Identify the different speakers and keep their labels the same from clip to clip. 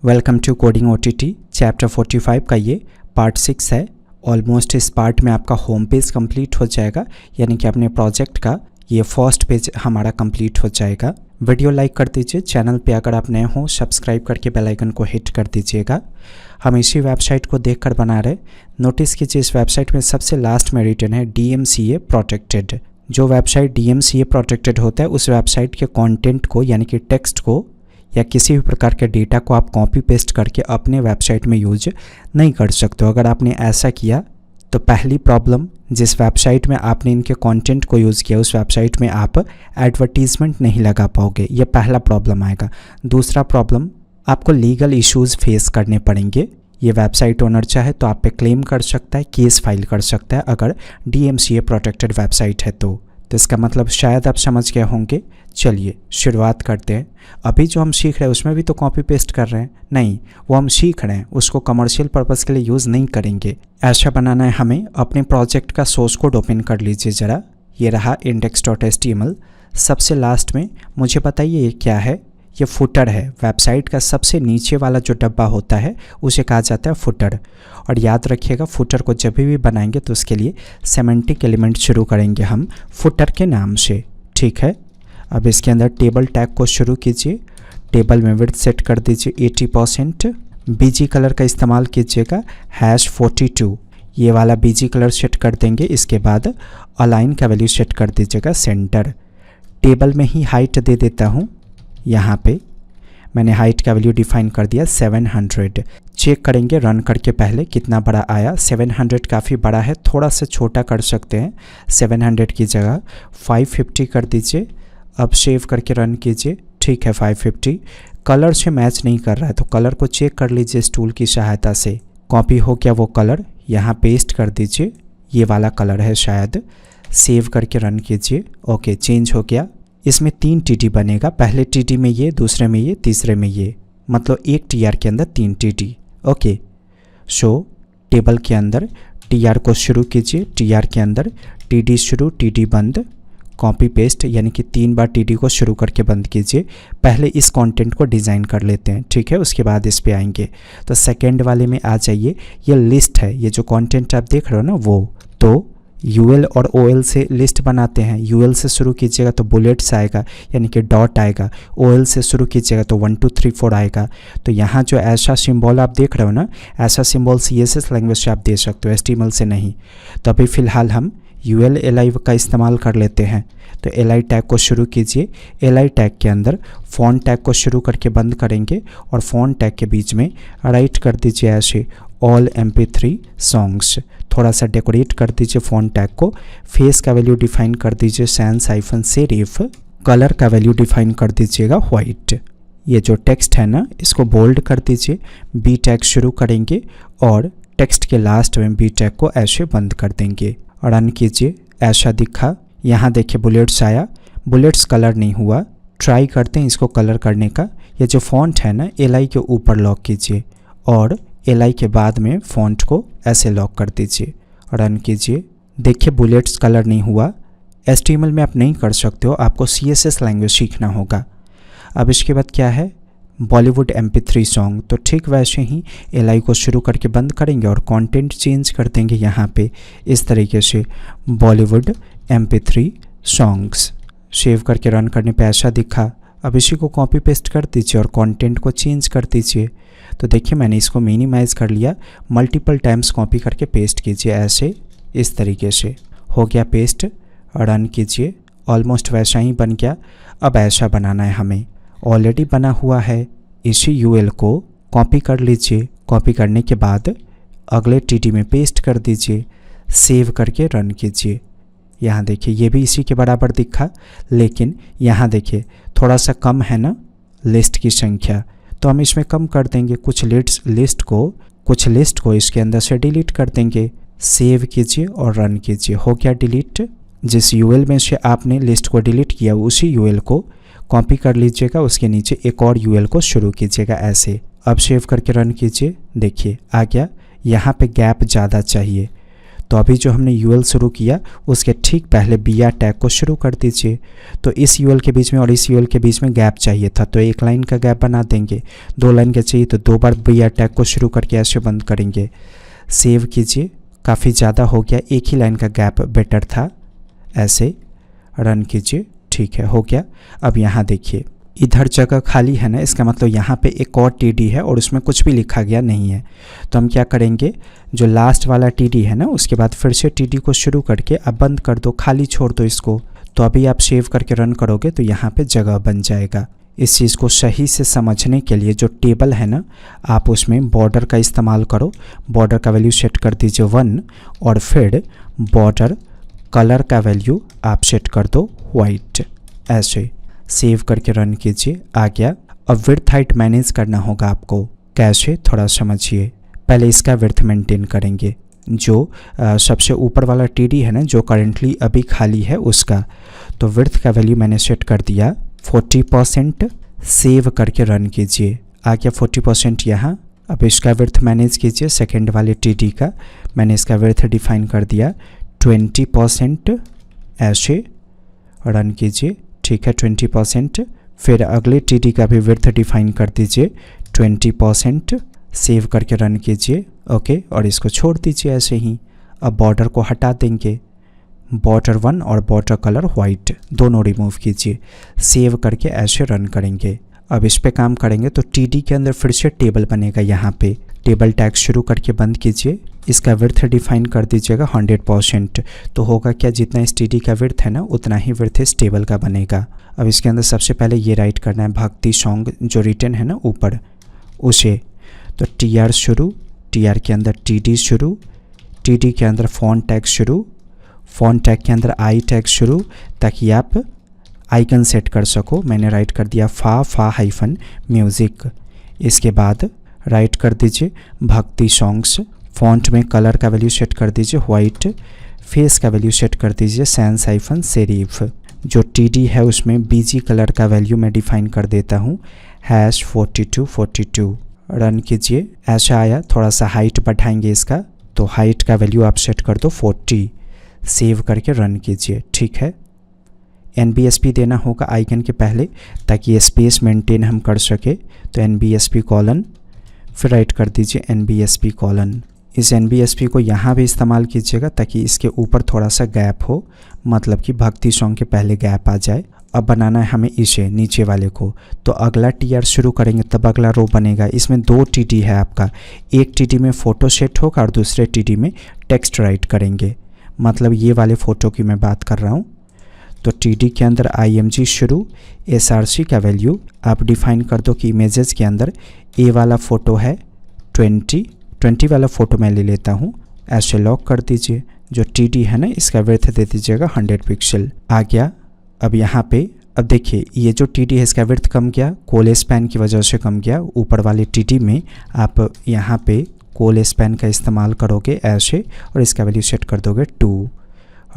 Speaker 1: Welcome to coding OTT chapter 45 का ये part 6 है। ऑलमोस्ट इस पार्ट में आपका होम पेज कंप्लीट हो जाएगा, यानी कि अपने प्रोजेक्ट का ये फर्स्ट पेज हमारा कंप्लीट हो जाएगा। वीडियो लाइक कर दीजिए, चैनल पे अगर आप नए हो सब्सक्राइब करके बेल आइकन को हिट कर दीजिएगा। हम इसी वेबसाइट को देखकर बना रहे। नोटिस कीजिए इस वेबसाइट में सबसे लास्ट में रिटर्न है DMCA प्रोटेक्टेड। जो वेबसाइट DMCA प्रोटेक्टेड होता है उस वेबसाइट के कंटेंट को यानी कि टेक्स्ट को या किसी भी प्रकार के डेटा को आप कॉपी पेस्ट करके अपने वेबसाइट में यूज नहीं कर सकते हो। अगर आपने ऐसा किया तो पहली प्रॉब्लम, जिस वेबसाइट में आपने इनके कंटेंट को यूज़ किया उस वेबसाइट में आप एडवर्टीजमेंट नहीं लगा पाओगे, ये पहला प्रॉब्लम आएगा। दूसरा प्रॉब्लम, आपको लीगल इश्यूज़ फेस करने पड़ेंगे। ये वेबसाइट ओनर चाहे तो आप पे क्लेम कर सकता है, केस फाइल कर सकता है अगर DMCA प्रोटेक्टेड वेबसाइट है तो इसका मतलब शायद आप समझ गए होंगे। चलिए शुरुआत करते हैं। अभी जो हम सीख रहे हैं उसमें भी तो कॉपी पेस्ट कर रहे हैं, नहीं, वो हम सीख रहे हैं, उसको कमर्शियल पर्पस के लिए यूज़ नहीं करेंगे। ऐसा बनाना है हमें। अपने प्रोजेक्ट का सोर्स कोड ओपन कर लीजिए ज़रा। ये रहा index.html। सबसे लास्ट में मुझे बताइए ये क्या है? ये फुटर है। वेबसाइट का सबसे नीचे वाला जो डब्बा होता है उसे कहा जाता है फुटर। और याद रखिएगा फुटर को जब भी बनाएंगे तो उसके लिए सेमेंटिक एलिमेंट शुरू करेंगे हम फुटर के नाम से, ठीक है। अब इसके अंदर टेबल टैग को शुरू कीजिए। टेबल में विड्थ सेट कर दीजिए 80%। BG कलर का इस्तेमाल कीजिएगा #42। ये वाला BG कलर सेट कर देंगे। इसके बाद अलाइन का वैल्यू सेट कर दीजिएगा सेंटर। टेबल में ही हाइट दे देता हूँ। यहाँ पे मैंने हाइट का वैल्यू डिफाइन कर दिया 700। चेक करेंगे रन करके पहले कितना बड़ा आया। 700 काफ़ी बड़ा है, थोड़ा सा छोटा कर सकते हैं। 700 की जगह 550 कर दीजिए। अब सेव करके रन कीजिए, ठीक है। 550 कलर से मैच नहीं कर रहा है तो कलर को चेक कर लीजिए इस टूल की सहायता से। कॉपी हो गया वो कलर, यहाँ पेस्ट कर दीजिए। ये वाला कलर है शायद। सेव करके रन कीजिए। ओके, चेंज हो गया। इसमें 3 TD बनेगा, पहले TD में ये, दूसरे में ये, तीसरे में ये, मतलब एक TR के अंदर 3 TD। ओके, सो टेबल के अंदर TR को शुरू कीजिए। TR के अंदर TD शुरू TD बंद, कॉपी पेस्ट, यानी कि 3 बार TD को शुरू करके बंद कीजिए। पहले इस कंटेंट को डिज़ाइन कर लेते हैं, ठीक है, उसके बाद इस पे आएंगे। तो सेकेंड वाले में आ जाइए। ये लिस्ट है, ये जो कंटेंट आप देख रहे हो ना वो, तो UL और OL से लिस्ट बनाते हैं। UL से शुरू कीजिएगा तो बुलेट्स आएगा, यानी कि डॉट आएगा। OL से शुरू कीजिएगा तो 1 2 3 4 आएगा। तो यहाँ जो ऐसा सिंबल आप देख रहे हो ना, ऐसा सिंबल CSS लैंग्वेज से आप दे सकते हो, HTML से नहीं। तो अभी फ़िलहाल हम UL LI का इस्तेमाल कर लेते हैं। तो LI टैग को शुरू कीजिए। LI टैग के अंदर फ़ॉन्ट टैग को शुरू करके बंद करेंगे और फ़ॉन्ट टैग के बीच में राइट कर दीजिए ऐसे ऑल MP3 सॉन्ग्स। थोड़ा सा डेकोरेट कर दीजिए फ़ॉन्ट टैग को। फेस का वैल्यू डिफाइन कर दीजिए sans-serif। कलर का वैल्यू डिफाइन कर दीजिएगा वाइट। ये जो टेक्स्ट है ना इसको बोल्ड कर दीजिए। B टैग शुरू करेंगे और टेक्स्ट के लास्ट में B टैग को ऐसे बंद कर देंगे। रन कीजिए, ऐसा दिखा। यहाँ देखिए बुलेट्स आया, बुलेट्स कलर नहीं हुआ। ट्राई करते हैं इसको कलर करने का। ये जो फॉन्ट है ना LI के ऊपर लॉक कीजिए और LI के बाद में फॉन्ट को ऐसे लॉक कर दीजिए। रन कीजिए, देखिए बुलेट्स कलर नहीं हुआ। HTML में आप नहीं कर सकते हो, आपको CSS लैंग्वेज सीखना होगा। अब इसके बाद क्या है, बॉलीवुड MP3 सॉन्ग। तो ठीक वैसे ही LI को शुरू करके बंद करेंगे और कंटेंट चेंज कर देंगे यहाँ पे इस तरीके से बॉलीवुड MP3 सॉन्ग्स। सेव करके रन करने पे ऐसा दिखा। अब इसी को कॉपी पेस्ट कर दीजिए और कंटेंट को चेंज कर दीजिए। तो देखिए मैंने इसको मिनिमाइज़ कर लिया। मल्टीपल टाइम्स कॉपी करके पेस्ट कीजिए ऐसे, इस तरीके से हो गया पेस्ट। रन कीजिए, ऑलमोस्ट वैसा ही बन गया। अब ऐसा बनाना है हमें, ऑलरेडी बना हुआ है। इसी UL को कॉपी कर लीजिए। कॉपी करने के बाद अगले TD में पेस्ट कर दीजिए। सेव करके रन कीजिए। यहाँ देखिए ये भी इसी के बराबर दिखा, लेकिन यहाँ देखिए थोड़ा सा कम है ना लिस्ट की संख्या, तो हम इसमें कम कर देंगे। कुछ लिस्ट को इसके अंदर से डिलीट कर देंगे। सेव कीजिए और रन कीजिए। हो गया डिलीट। जिस UL में से आपने लिस्ट को डिलीट किया उसी UL को कॉपी कर लीजिएगा, उसके नीचे एक और UL को शुरू कीजिएगा ऐसे। अब सेव करके रन कीजिए, देखिए आ गया। यहाँ पे गैप ज़्यादा चाहिए तो अभी जो हमने यूएल शुरू किया उसके ठीक पहले बीआर टैग को शुरू कर दीजिए। तो इस यूएल के बीच में और इस यूएल के बीच में गैप चाहिए था, तो एक लाइन का गैप बना देंगे। 2 लाइन का चाहिए तो 2 बार बीआर टैग को शुरू करके ऐसे बंद करेंगे। सेव कीजिए, काफ़ी ज़्यादा हो गया, एक ही लाइन का गैप बेटर था। ऐसे रन कीजिए, ठीक है, हो गया। अब यहाँ देखिए इधर जगह खाली है ना, इसका मतलब यहाँ पे एक और टीडी है और उसमें कुछ भी लिखा गया नहीं है। तो हम क्या करेंगे, जो लास्ट वाला टीडी है ना उसके बाद फिर से टीडी को शुरू करके अब बंद कर दो, खाली छोड़ दो इसको। तो अभी आप सेव करके रन करोगे तो यहाँ पे जगह बन जाएगा। इस चीज़ को सही से समझने के लिए जो टेबल है ना, आप उसमें बॉर्डर का इस्तेमाल करो। बॉर्डर का वैल्यू सेट कर दीजिए 1 और फिर बॉर्डर कलर का वैल्यू आप सेट कर दो वाइट। ऐसे सेव करके रन कीजिए, आ गया। अब विड्थ हाइट मैनेज करना होगा आपको। कैसे, थोड़ा समझिए। पहले इसका विड्थ मेंटेन करेंगे, जो सबसे ऊपर वाला टीडी है ना जो करंटली अभी खाली है उसका। तो विड्थ का वैल्यू मैंने सेट कर दिया 40%। सेव करके रन कीजिए, आ गया 40% यहाँ। अब इसका विड्थ मैनेज कीजिए। सेकेंड वाले टीडी का मैंने इसका विड्थ डिफाइन कर दिया 20%। ऐसे रन कीजिए, ठीक है, 20%। फिर अगले टीडी का भी विड्थ डिफाइन कर दीजिए 20%। सेव करके रन कीजिए, ओके, और इसको छोड़ दीजिए ऐसे ही। अब बॉर्डर को हटा देंगे, बॉर्डर 1 और बॉर्डर कलर वाइट दोनों रिमूव कीजिए। सेव करके ऐसे रन करेंगे। अब इस पे काम करेंगे तो टीडी के अंदर फिर से टेबल बनेगा। यहाँ पे टेबल टैग शुरू करके बंद कीजिए। इसका विड्थ डिफाइन कर दीजिएगा 100%। तो होगा क्या, जितना इस टीडी का विड्थ है ना उतना ही विड्थ इस टेबल का बनेगा। अब इसके अंदर सबसे पहले ये राइट करना है भक्ति सॉन्ग जो रिटर्न है ना ऊपर उसे। तो टीआर शुरू, टीआर के अंदर टीडी शुरू, टीडी के अंदर फॉन्ट टैग शुरू, फॉन्ट टैग के अंदर आई टैग शुरू, ताकि आप आइकन सेट कर सको। मैंने राइट कर दिया फा हाइफन म्यूज़िक। इसके बाद राइट कर दीजिए भक्ति सॉन्ग्स। फॉन्ट में कलर का वैल्यू सेट कर दीजिए वाइट। फेस का वैल्यू सेट कर दीजिए सैंस हाइफन सेरिफ। जो टीडी है उसमें बीजी कलर का वैल्यू मैं डिफाइन कर देता हूँ #4242। रन कीजिए, ऐसा आया। थोड़ा सा हाइट बढ़ाएंगे इसका, तो हाइट का वैल्यू आप सेट कर दो 40। सेव करके रन कीजिए, ठीक है। NBSP देना होगा आइकन के पहले ताकि ये स्पेस मेंटेन हम कर सके। तो NBSP कॉलन, फिर राइट कर दीजिए NBSP कॉलन। इस NBSP को यहाँ भी इस्तेमाल कीजिएगा ताकि इसके ऊपर थोड़ा सा गैप हो, मतलब कि भक्ति सॉन्ग के पहले गैप आ जाए। अब बनाना है हमें इसे नीचे वाले को। तो अगला TR शुरू करेंगे तब अगला रो बनेगा। इसमें 2 TD है आपका, एक TD में फ़ोटो सेट होगा और दूसरे TD में टेक्स्ट राइट करेंगे। मतलब ये वाले फ़ोटो की मैं बात कर रहा हूँ। तो TD के अंदर IMG शुरू, SRC का वैल्यू आप डिफाइन कर दो कि इमेजेस के अंदर ए वाला फ़ोटो है 20 वाला फ़ोटो मैं ले लेता हूँ। ऐसे लॉक कर दीजिए। जो TD है ना इसका विड्थ दे दीजिएगा 100 पिक्सल। आ गया। अब यहाँ पे अब देखिए ये जो TD है इसका विड्थ कम गया, कोल स्पैन की वजह से कम गया। ऊपर वाले TD में आप यहाँ पे कोल स्पैन का इस्तेमाल करोगे ऐसे, और इसका वैल्यू सेट कर दोगे 2।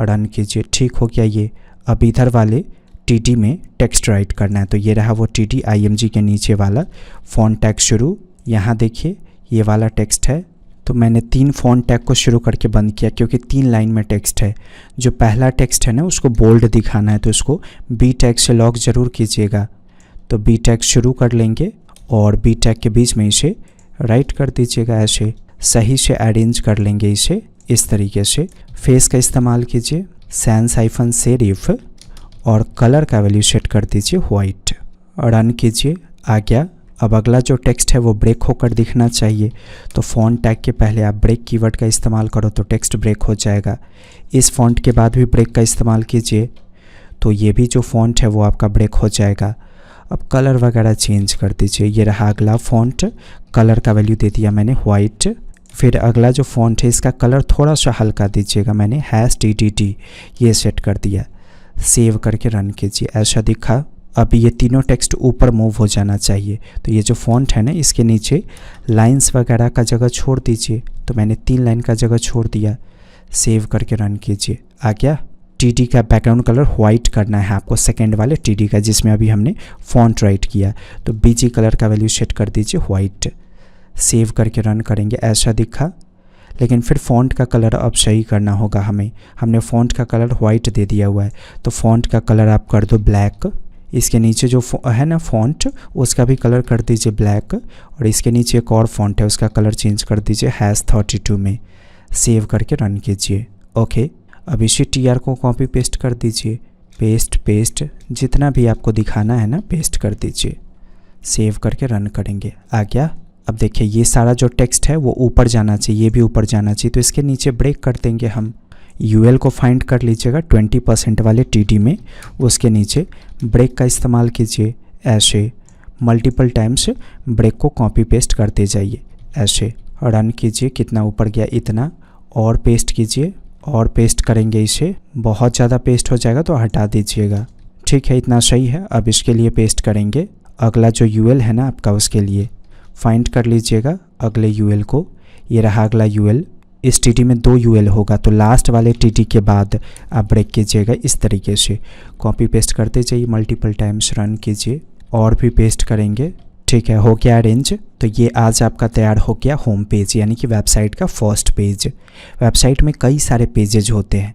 Speaker 1: रन कीजिए, ठीक हो गया ये। अब इधर वाले TD में टेक्स्ट राइट करना है। तो ये रहा वो TD IMG के नीचे वाला। फॉन्ट टैग शुरू, यहाँ देखिए ये वाला टेक्स्ट है। तो मैंने 3 फॉन्ट टैग को शुरू करके बंद किया क्योंकि 3 लाइन में टेक्स्ट है। जो पहला टेक्स्ट है ना उसको बोल्ड दिखाना है, तो उसको B टैग से लॉक ज़रूर कीजिएगा। तो B टैग शुरू कर लेंगे और B टैग के बीच में इसे राइट कर दीजिएगा। ऐसे सही से अरेंज कर लेंगे इसे इस तरीके से। फेस का इस्तेमाल कीजिए सैंस हाइफन सेरिफ और कलर का वैल्यू सेट कर दीजिए वाइट। रन कीजिए, आ गया। अब अगला जो टेक्स्ट है वो ब्रेक होकर दिखना चाहिए। तो फॉन्ट टैग के पहले आप ब्रेक कीवर्ड का इस्तेमाल करो तो टेक्स्ट ब्रेक हो जाएगा। इस फॉन्ट के बाद भी ब्रेक का इस्तेमाल कीजिए तो ये भी जो फॉन्ट है वो आपका ब्रेक हो जाएगा। अब कलर वगैरह चेंज कर दीजिए। ये रहा अगला फॉन्ट, कलर का वैल्यू दे दिया मैंने वाइट। फिर अगला जो फॉन्ट है इसका कलर थोड़ा सा हल्का दीजिएगा, मैंने #TTT ये सेट कर दिया। सेव करके रन कीजिए, ऐसा दिखा। अब ये तीनों टेक्स्ट ऊपर मूव हो जाना चाहिए। तो ये जो फॉन्ट है ना इसके नीचे लाइंस वगैरह का जगह छोड़ दीजिए। तो मैंने 3 लाइन का जगह छोड़ दिया। सेव करके रन कीजिए, आ गया। TD का बैकग्राउंड कलर वाइट करना है आपको, सेकेंड वाले TD का जिसमें अभी हमने फॉन्ट राइट किया। तो BG कलर का वैल्यू सेट कर दीजिए वाइट। सेव करके रन करेंगे, ऐसा दिखा। लेकिन फिर फ़ॉन्ट का कलर अब सही करना होगा हमें। हमने फ़ॉन्ट का कलर वाइट दे दिया हुआ है, तो फ़ॉन्ट का कलर आप कर दो ब्लैक। इसके नीचे जो है ना फ़ॉन्ट, उसका भी कलर कर दीजिए ब्लैक। और इसके नीचे एक और फ़ॉन्ट है, उसका कलर चेंज कर दीजिए -32 में। सेव करके रन कीजिए। ओके, अब इसी TR को कॉपी पेस्ट कर दीजिए। पेस्ट जितना भी आपको दिखाना है ना, पेस्ट कर दीजिए। सेव करके रन करेंगे। आ गया। अब देखिए ये सारा जो टेक्स्ट है वो ऊपर जाना चाहिए, ये भी ऊपर जाना चाहिए, तो इसके नीचे ब्रेक कर देंगे हम। UL को फाइंड कर लीजिएगा 20% वाले TD में, उसके नीचे ब्रेक का इस्तेमाल कीजिए। ऐसे मल्टीपल टाइम्स ब्रेक को कॉपी पेस्ट करते जाइए। ऐसे रन कीजिए। कितना ऊपर गया इतना, और पेस्ट कीजिए, और पेस्ट करेंगे इसे। बहुत ज़्यादा पेस्ट हो जाएगा तो हटा दीजिएगा। ठीक है, इतना सही है। अब इसके लिए पेस्ट करेंगे अगला जो UL है ना आपका, उसके लिए फाइंड कर लीजिएगा अगले UL को। ये रहा अगला UL। इस TD में 2 UL होगा, तो लास्ट वाले TD के बाद आप ब्रेक कीजिएगा इस तरीके से। कॉपी पेस्ट करते जाइए, मल्टीपल टाइम्स रन कीजिए, और भी पेस्ट करेंगे। ठीक है, हो गया अरेंज। तो ये आज आपका तैयार हो गया होम पेज, यानी कि वेबसाइट का फर्स्ट पेज। वेबसाइट में कई सारे पेजेज होते हैं।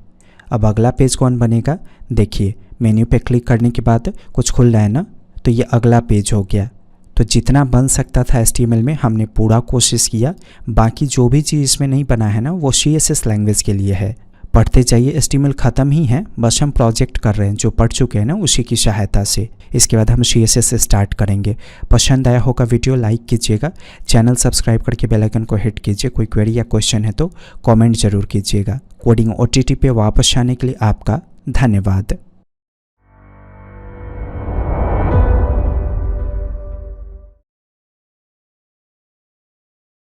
Speaker 1: अब अगला पेज कौन बनेगा, देखिए मेन्यू पे क्लिक करने के बाद कुछ खुल रहा है ना, तो ये अगला पेज हो गया। तो जितना बन सकता था HTML में हमने पूरा कोशिश किया। बाकी जो भी चीज़ इसमें नहीं बना है ना, वो CSS लैंग्वेज के लिए है। पढ़ते जाइए, HTML ख़त्म ही है, बस हम प्रोजेक्ट कर रहे हैं। जो पढ़ चुके हैं ना, उसी की सहायता से। इसके बाद हम CSS स्टार्ट करेंगे। पसंद आया होगा वीडियो, लाइक कीजिएगा, चैनल सब्सक्राइब करके बेल आइकन को हिट कीजिए। कोई क्वेरी या क्वेश्चन है तो कमेंट ज़रूर कीजिएगा। कोडिंग OTT पे वापस आने के लिए आपका धन्यवाद।